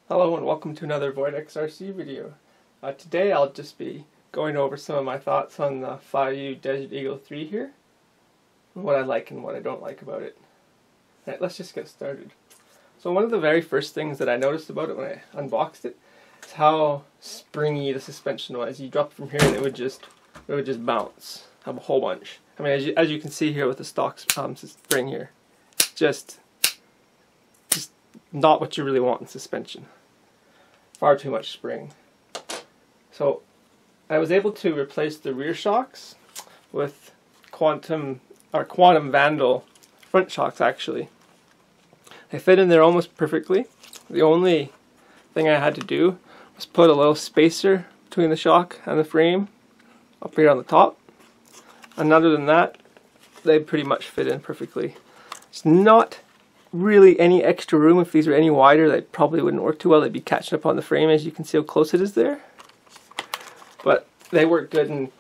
Hello and welcome to another Void XRC video. Today I'll just be going over some of my thoughts on the Feiyue Desert Eagle 3 here, and what I like and what I don't like about it. Alright, let's just get started. So one of the very first things that I noticed about it when I unboxed it is how springy the suspension was. You drop it from here and it would just bounce, have a whole bunch. I mean, as you can see here with the stock spring here, just not what you really want in suspension. Far too much spring. So I was able to replace the rear shocks with Quantum Vandal front shocks actually. They fit in there almost perfectly. The only thing I had to do was put a little spacer between the shock and the frame up here on the top. And other than that, they pretty much fit in perfectly. It's not really any extra room. If these were any wider, they probably wouldn't work too well. They'd be catching up on the frame. As you can see how close it is there. But they work good, and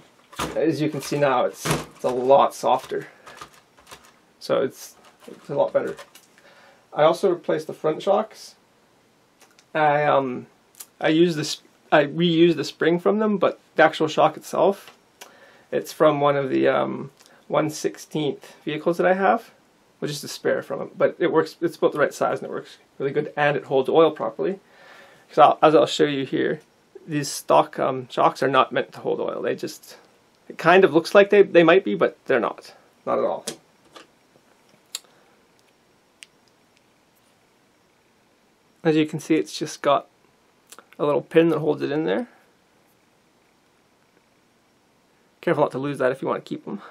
as you can see now, it's a lot softer. So it's a lot better. I also replaced the front shocks. I reused the spring from them, but the actual shock itself, it's from one of the 1/16th vehicles that I have, which is a spare from it. But it works. It's about the right size, and it works really good, and it holds oil properly. Because as I'll show you here, these stock shocks are not meant to hold oil. It kind of looks like they might be, but they're not at all. As you can see, it's just got a little pin that holds it in there. Careful not to lose that if you want to keep them.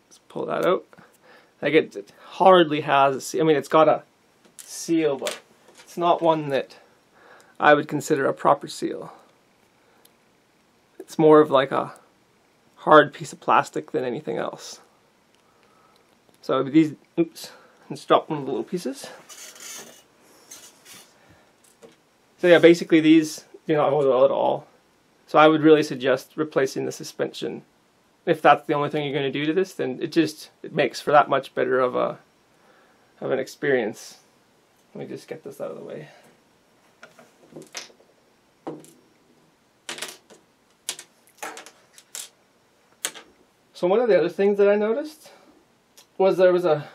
Let's pull that out. Like it hardly has a seal. I mean, it's got a seal, but it's not one that I would consider a proper seal. It's more of like a hard piece of plastic than anything else. So these, oops. Let's drop one of the little pieces. So yeah, basically these do not hold oil at all. So I would really suggest replacing the suspension. If that's the only thing you're going to do to this, then it makes for that much better of an experience. Let me just get this out of the way. So one of the other things that I noticed was there was a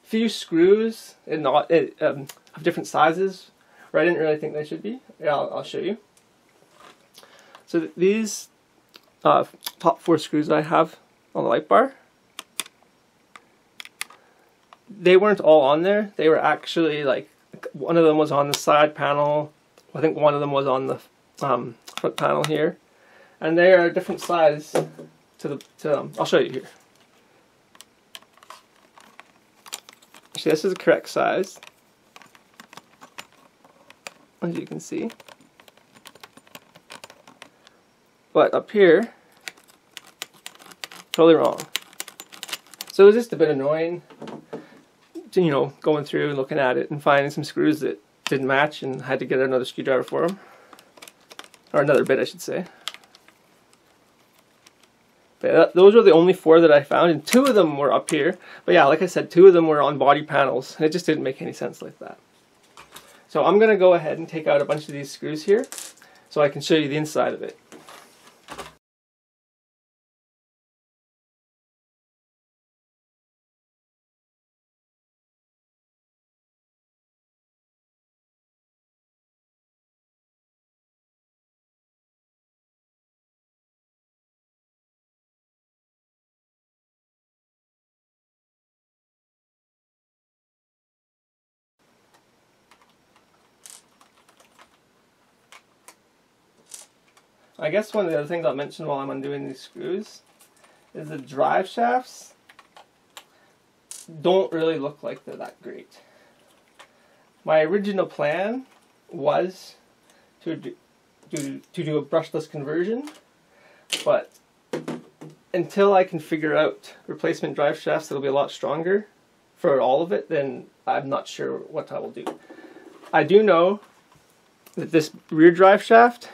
few screws of different sizes where I didn't really think they should be. Yeah, I'll show you. So these top 4 screws I have on the light bar, they weren't all on there. They were actually, like, one of them was on the side panel. I think one of them was on the front panel here, and they are a different size to I'll show you here. Actually, this is the correct size, as you can see. But up here, totally wrong. So it was just a bit annoying, you know, going through and looking at it and finding some screws that didn't match, and had to get another screwdriver for them. Or another bit, I should say. But those were the only 4 that I found, and 2 of them were up here. But yeah, like I said, 2 of them were on body panels, and it just didn't make any sense like that. So I'm going to go ahead and take out a bunch of these screws here, so I can show you the inside of it. I guess one of the other things I'll mention while I'm undoing these screws is the drive shafts don't really look like they're that great. My original plan was to do a brushless conversion, but until I can figure out replacement drive shafts that'll be a lot stronger for all of it, then I'm not sure what I will do. I do know that this rear drive shaft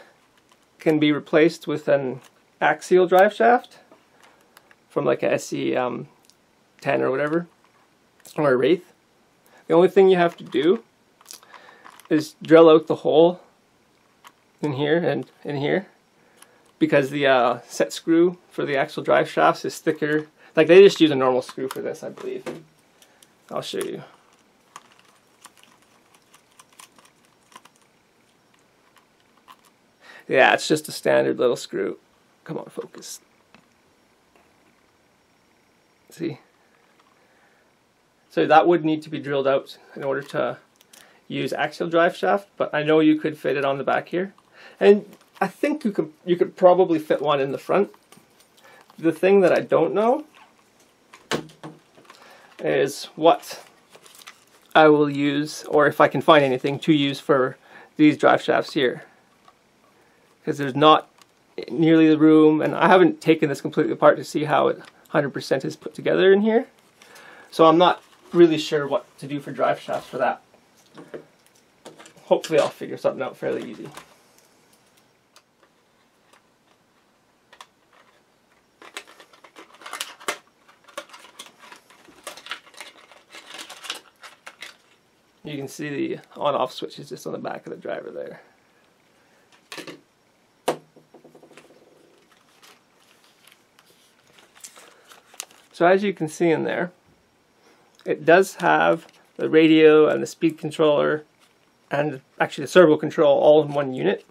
can be replaced with an axial drive shaft from like a SE 10 or whatever, or a Wraith. The only thing you have to do is drill out the hole in here and in here, because the set screw for the actual drive shafts is thicker. Like, they just use a normal screw for this, I believe. I'll show you. Yeah, it's just a standard little screw. Come on, focus. See? So that would need to be drilled out in order to use axial drive shaft, but I know you could fit it on the back here. And I think you could probably fit one in the front. The thing that I don't know is what I will use, or if I can find anything to use for these drive shafts here. Because there's not nearly the room, and I haven't taken this completely apart to see how it 100% is put together in here. So I'm not really sure what to do for drive shafts for that. Hopefully I'll figure something out fairly easy. You can see the on-off switch is just on the back of the driver there. So as you can see in there, it does have the radio and the speed controller and actually the servo control all in one unit.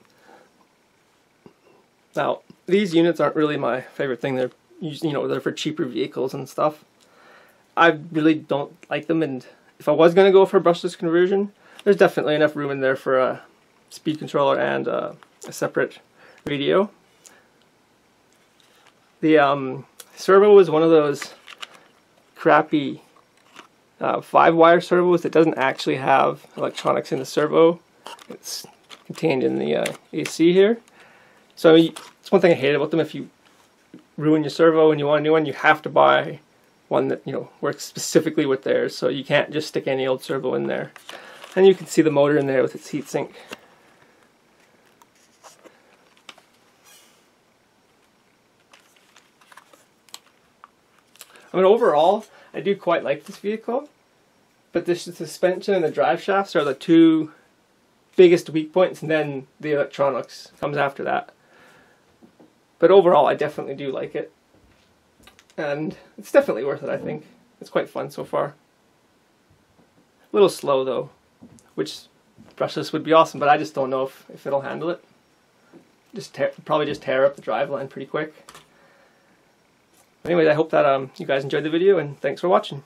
Now, these units aren't really my favorite thing. They're, you know, they're for cheaper vehicles and stuff. I really don't like them, and if I was going to go for a brushless conversion, there's definitely enough room in there for a speed controller and a separate radio. The servo is one of those crappy 5-wire servos that doesn't actually have electronics in the servo. It's contained in the AC here. So it's one thing I hate about them. If you ruin your servo and you want a new one, you have to buy one that, you know, works specifically with theirs. So you can't just stick any old servo in there. And you can see the motor in there with its heatsink. I mean, overall, I do quite like this vehicle, but the suspension and the drive shafts are the two biggest weak points, and then the electronics comes after that. But overall, I definitely do like it, and it's definitely worth it, I think. It's quite fun so far. A little slow though, which brushless would be awesome, but I just don't know if it'll handle it. Probably just tear up the driveline pretty quick. Anyways, I hope that you guys enjoyed the video, and thanks for watching.